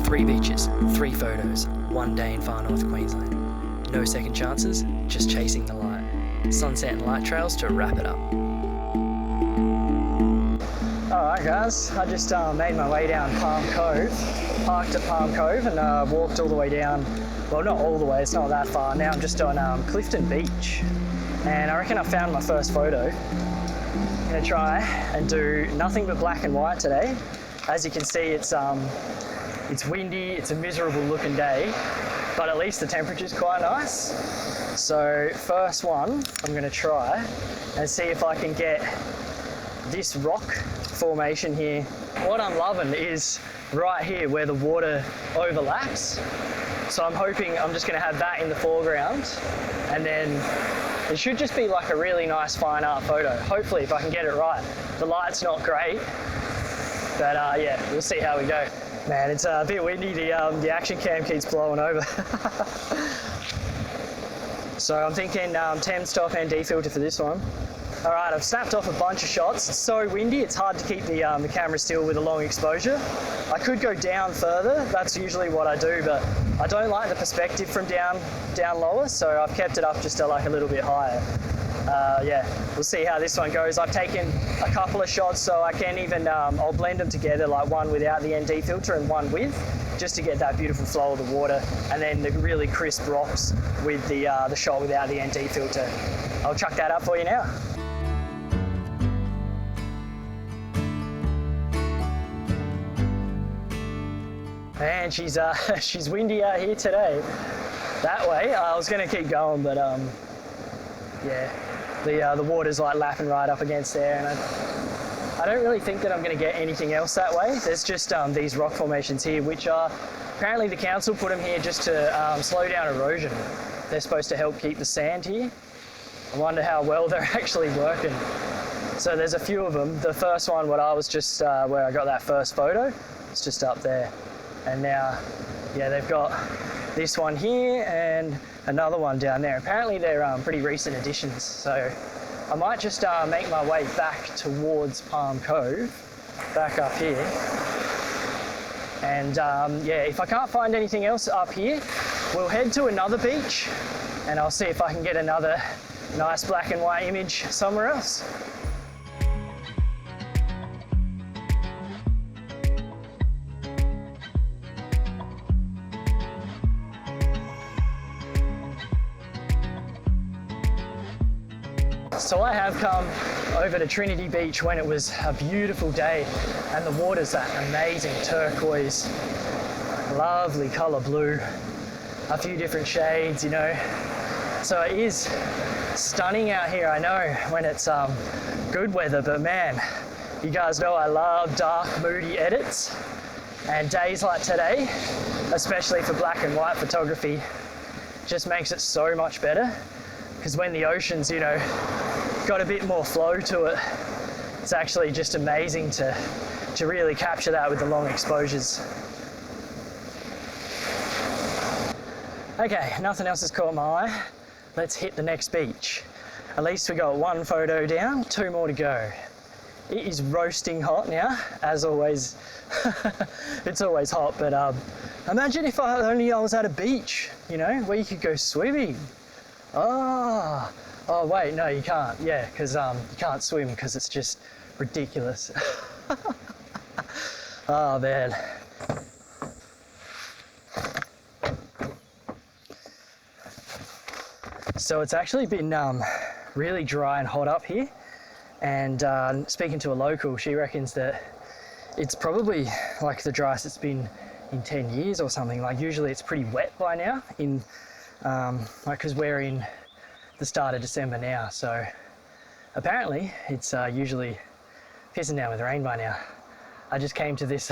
3 beaches, 3 photos, 1 day in Far North Queensland. No second chances, just chasing the light. Sunset and light trails to wrap it up. Alright guys, I just made my way down Palm Cove, parked at Palm Cove and walked all the way down, well not all the way, it's not that far. Now I'm just on Clifton Beach and I reckon I found my first photo. I'm going to try and do nothing but black and white today. As you can see, it's windy, it's a miserable looking day, but at least the temperature's quite nice. So first one, I'm going to try and see if I can get this rock formation here. What I'm loving is right here where the water overlaps. So I'm hoping I'm just going to have that in the foreground, and then it should just be like a really nice fine art photo. Hopefully if I can get it right. The light's not great, but yeah, we'll see how we go. Man, it's a bit windy, the action cam keeps blowing over. So I'm thinking 10 stop and defilter for this one. All right, I've snapped off a bunch of shots. It's so windy, it's hard to keep the camera still with a long exposure. I could go down further, that's usually what I do, but I don't like the perspective from down lower, so I've kept it up just like a little bit higher. Yeah, we'll see how this one goes. I've taken a couple of shots, so I can even, I'll blend them together, like one without the ND filter and one with, just to get that beautiful flow of the water, and then the really crisp rocks with the shot without the ND filter. I'll chuck that up for you now. Man, she's windy out here today. That way, I was going to keep going, but yeah, the water's like lapping right up against there, and I don't really think that I'm going to get anything else that way. There's just these rock formations here, which are apparently the council put them here just to slow down erosion. They're supposed to help keep the sand here. I wonder how well they're actually working. So there's a few of them. The first one, what I was just where I got that first photo, it's just up there. And now, yeah, they've got this one here and another one down there. Apparently they're pretty recent additions. So I might just make my way back towards Palm Cove, back up here. And yeah, if I can't find anything else up here, we'll head to another beach and I'll see if I can get another nice black and white image somewhere else. So I have come over to Trinity Beach when it was a beautiful day and the water's that amazing turquoise, lovely colour blue, a few different shades, you know. So it is stunning out here, I know, when it's good weather, but man, you guys know I love dark, moody edits, and days like today, especially for black and white photography, just makes it so much better, because when the ocean's, you know, got a bit more flow to it, it's actually just amazing to really capture that with the long exposures. Okay, nothing else has caught my eye. Let's hit the next beach. At least we got one photo down, 2 more to go. It is roasting hot now, as always. It's always hot, but imagine if I was at a beach, you know, where you could go swimming. Oh wait, no you can't, yeah, because you can't swim because it's just ridiculous. Oh man. So it's actually been really dry and hot up here, and speaking to a local, she reckons that it's probably like the driest it's been in 10 years or something. Like usually it's pretty wet by now, in like because we're in the start of December now, so apparently it's usually pissing down with rain by now. I just came to this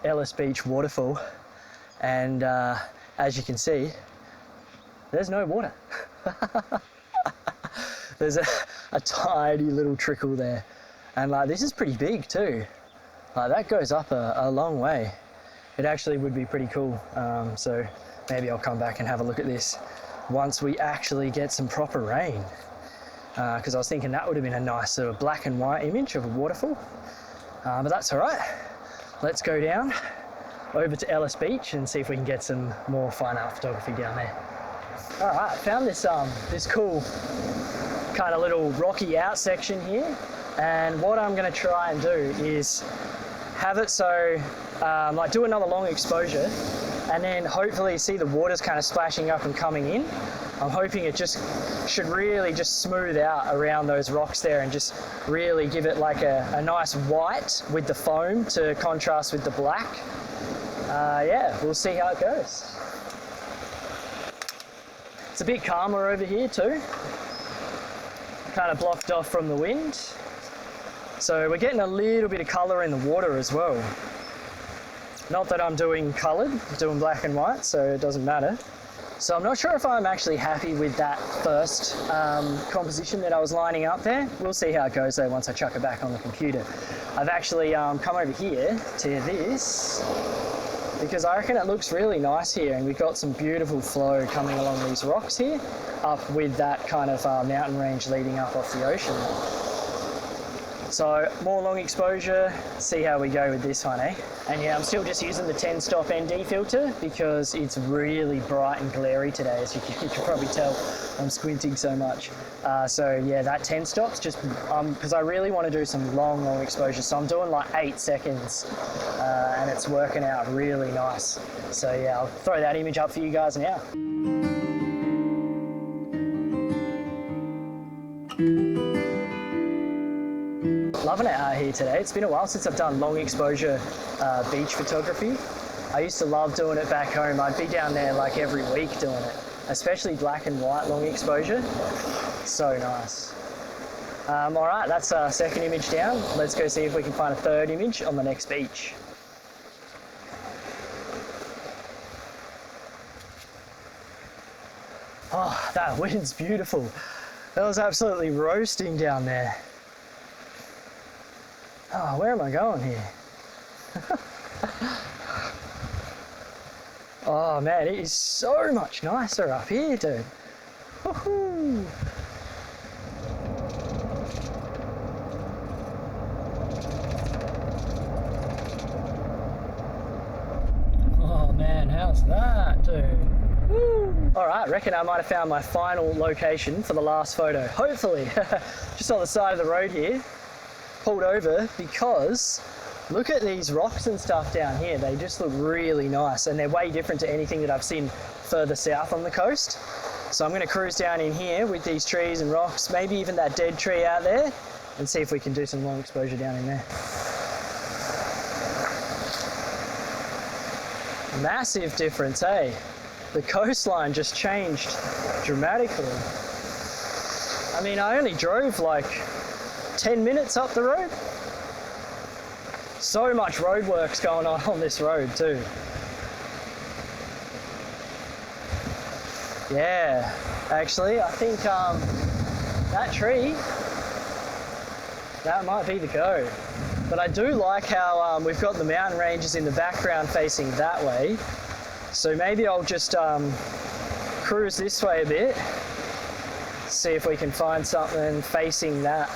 Ellis Beach waterfall, and as you can see, there's no water. There's a tiny little trickle there, and like this is pretty big too. Like that goes up a long way. It actually would be pretty cool, so maybe I'll come back and have a look at this once we actually get some proper rain, because I was thinking that would have been a nice sort of black and white image of a waterfall, but that's all right. Let's go down, over to Ellis Beach and see if we can get some more fine art photography down there. All right, found this this cool kind of little rocky out section here, and what I'm going to try and do is have it so like do another long exposure, and then hopefully see the water's kind of splashing up and coming in. I'm hoping it just should really just smooth out around those rocks there and just really give it like a nice white with the foam to contrast with the black. Yeah, we'll see how it goes. It's a bit calmer over here too. Kind of blocked off from the wind. So we're getting a little bit of colour in the water as well. Not that I'm doing coloured, I'm doing black and white, so it doesn't matter. So I'm not sure if I'm actually happy with that first composition that I was lining up there. We'll see how it goes though once I chuck it back on the computer. I've actually come over here to this because I reckon it looks really nice here, and we've got some beautiful flow coming along these rocks here, up with that kind of mountain range leading up off the ocean. So more long exposure, see how we go with this one, eh? And yeah, I'm still just using the 10 stop ND filter because it's really bright and glary today, as you can probably tell. I'm squinting so much. So yeah, that 10 stops just, because I really want to do some long exposure. So I'm doing like 8 seconds and it's working out really nice. So yeah, I'll throw that image up for you guys now. Loving it out here today. It's been a while since I've done long exposure beach photography. I used to love doing it back home. I'd be down there like every week doing it, especially black and white long exposure. So nice. All right, that's our second image down. Let's go see if we can find a third image on the next beach. Oh, that wind's beautiful. That was absolutely roasting down there. Oh, where am I going here? Oh man, it is so much nicer up here, dude. Woohoo! Oh man, how's that, dude? Woo! All right, reckon I might have found my final location for the last photo. Hopefully, just on the side of the road here. Pulled over because look at these rocks and stuff down here. They just look really nice, and they're way different to anything that I've seen further south on the coast. So I'm going to cruise down in here with these trees and rocks, maybe even that dead tree out there, and see if we can do some long exposure down in there. Massive difference, eh? The coastline just changed dramatically. I mean, I only drove like 10 minutes up the road. So much roadworks going on this road too. Yeah, actually, I think that tree, that might be the go. But I do like how we've got the mountain ranges in the background facing that way. So maybe I'll just cruise this way a bit, see if we can find something facing that.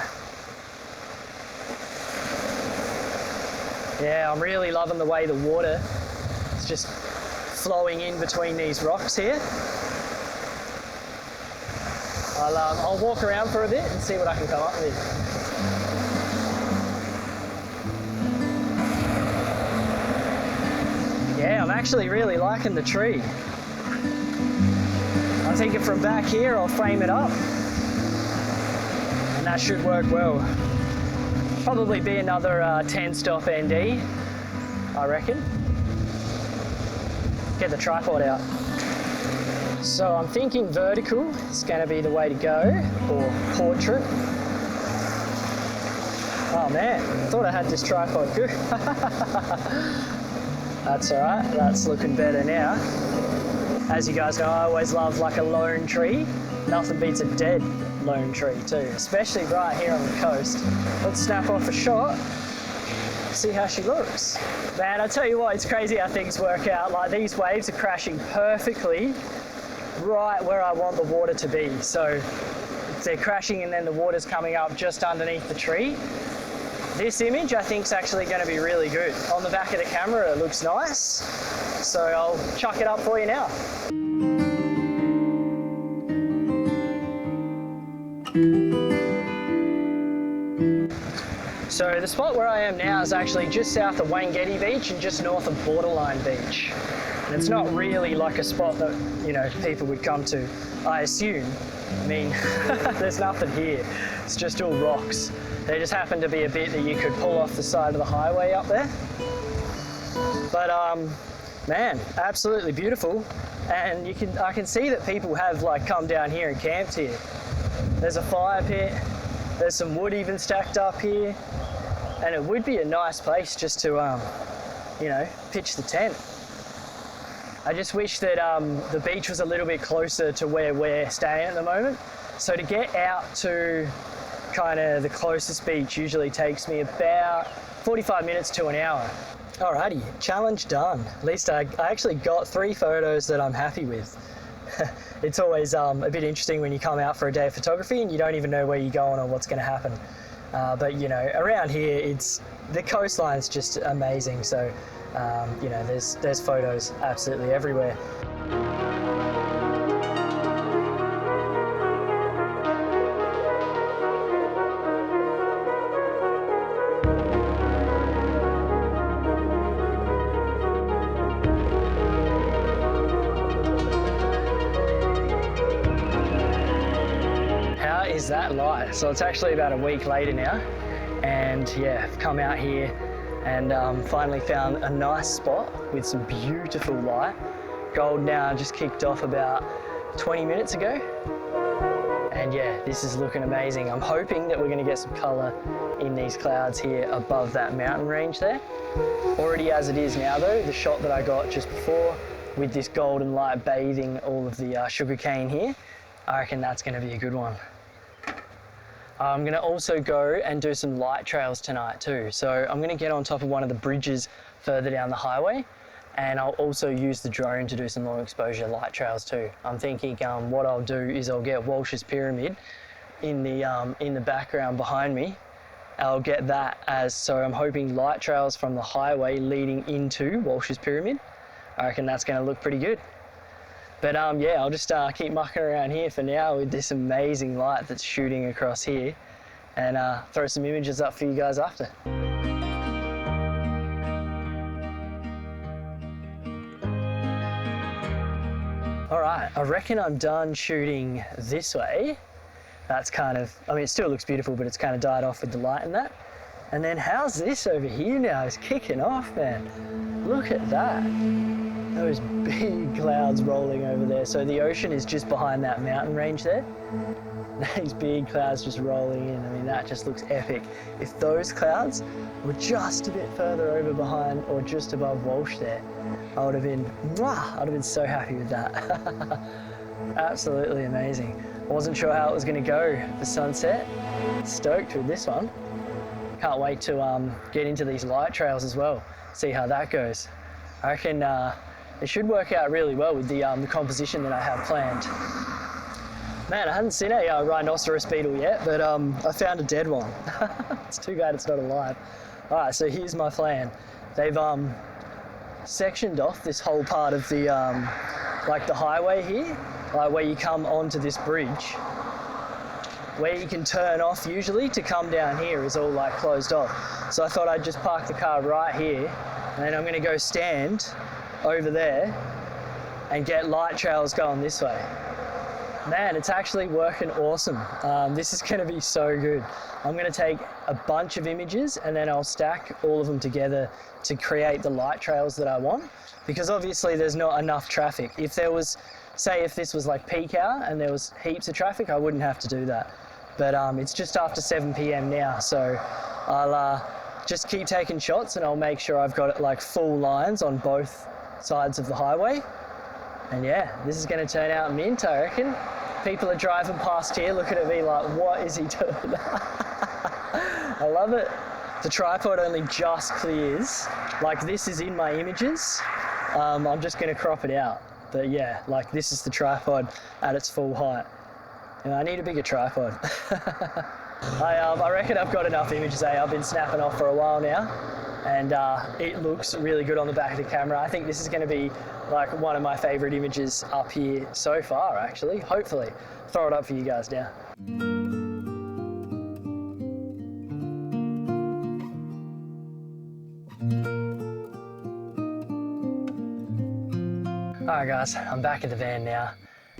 Yeah, I'm really loving the way the water is just flowing in between these rocks here. I'll walk around for a bit and see what I can come up with. Yeah, I'm actually really liking the tree. I'm thinking from back here I'll frame it up, and that should work well. Probably be another 10 stop ND, I reckon. Get the tripod out. So I'm thinking vertical is going to be the way to go, or portrait. Oh man, I thought I had this tripod good. That's all right, that's looking better now. As you guys know, I always love like a lone tree. Nothing beats a dead lone tree too, especially right here on the coast. Let's snap off a shot, see how she looks. Man, I tell you what, it's crazy how things work out. Like these waves are crashing perfectly right where I want the water to be. So they're crashing and then the water's coming up just underneath the tree. This image I think is actually going to be really good. On the back of the camera it looks nice, so I'll chuck it up for you now. So the spot where I am now is actually just south of Wangeti Beach and just north of Borderline Beach. And it's not really like a spot that, you know, people would come to, I assume. I mean, there's nothing here. It's just all rocks. There just happened to be a bit that you could pull off the side of the highway up there. But man, absolutely beautiful. And I can see that people have like come down here and camped here. There's a fire pit. There's some wood even stacked up here. And it would be a nice place just to, you know, pitch the tent. I just wish that the beach was a little bit closer to where we're staying at the moment. So to get out to kind of the closest beach usually takes me about 45 minutes to an hour. Alrighty, challenge done. At least I actually got 3 photos that I'm happy with. It's always a bit interesting when you come out for a day of photography and you don't even know where you're going or what's going to happen. But you know, around here, the coastline's just amazing. So you know, there's photos absolutely everywhere. How is that light? So it's actually about a week later now, and yeah, I've come out here and finally found a nice spot with some beautiful light. Golden Hour just kicked off about 20 minutes ago. And yeah, this is looking amazing. I'm hoping that we're gonna get some color in these clouds here above that mountain range there. Already as it is now though, the shot that I got just before with this golden light bathing all of the sugarcane here, I reckon that's gonna be a good one. I'm gonna also go and do some light trails tonight too. So I'm gonna get on top of one of the bridges further down the highway, and I'll also use the drone to do some long exposure light trails too. I'm thinking what I'll do is I'll get Walshs Pyramid in the background behind me. I'll get that so I'm hoping light trails from the highway leading into Walshs Pyramid. I reckon that's gonna look pretty good. But yeah, I'll just keep mucking around here for now with this amazing light that's shooting across here, and throw some images up for you guys after. All right, I reckon I'm done shooting this way. That's kind of, I mean, it still looks beautiful, but it's kind of died off with the light and that. And then how's this over here now? It's kicking off, man. Look at that. Those big clouds rolling over there. So the ocean is just behind that mountain range there. These big clouds just rolling in. I mean, that just looks epic. If those clouds were just a bit further over behind or just above Walsh there, I'd have been so happy with that. Absolutely amazing. Wasn't sure how it was going to go for sunset. Stoked with this one. Can't wait to get into these light trails as well. See how that goes. I reckon it should work out really well with the composition that I have planned. Man, I hadn't seen a rhinoceros beetle yet, but I found a dead one. It's too bad it's not alive. All right, so here's my plan. They've sectioned off this whole part of the like the highway here, like where you come onto this bridge. Where you can turn off usually to come down here is all like closed off. So I thought I'd just park the car right here, and then I'm gonna go stand over there and get light trails going this way. Man, it's actually working awesome. This is gonna be so good. I'm gonna take a bunch of images and then I'll stack all of them together to create the light trails that I want, because obviously there's not enough traffic. If there was, say if this was like peak hour and there was heaps of traffic, I wouldn't have to do that. But it's just after 7 p.m. now, so I'll just keep taking shots and I'll make sure I've got like full lines on both sides of the highway. And yeah, this is going to turn out mint, I reckon. People are driving past here looking at me like, what is he doing? I love it. The tripod only just clears. Like this is in my images. I'm just going to crop it out. But yeah, like this is the tripod at its full height. And I need a bigger tripod. I reckon I've got enough images, eh? I've been snapping off for a while now, and it looks really good on the back of the camera. I think this is going to be like one of my favourite images up here so far, actually. Hopefully. Throw it up for you guys now. Alright guys, I'm back at the van now.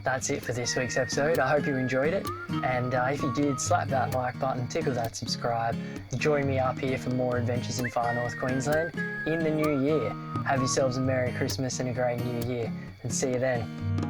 That's it for this week's episode. I hope you enjoyed it, and if you did, slap that like button, tickle that subscribe, join me up here for more adventures in Far North Queensland in the new year. Have yourselves a Merry Christmas and a great New Year, and see you then.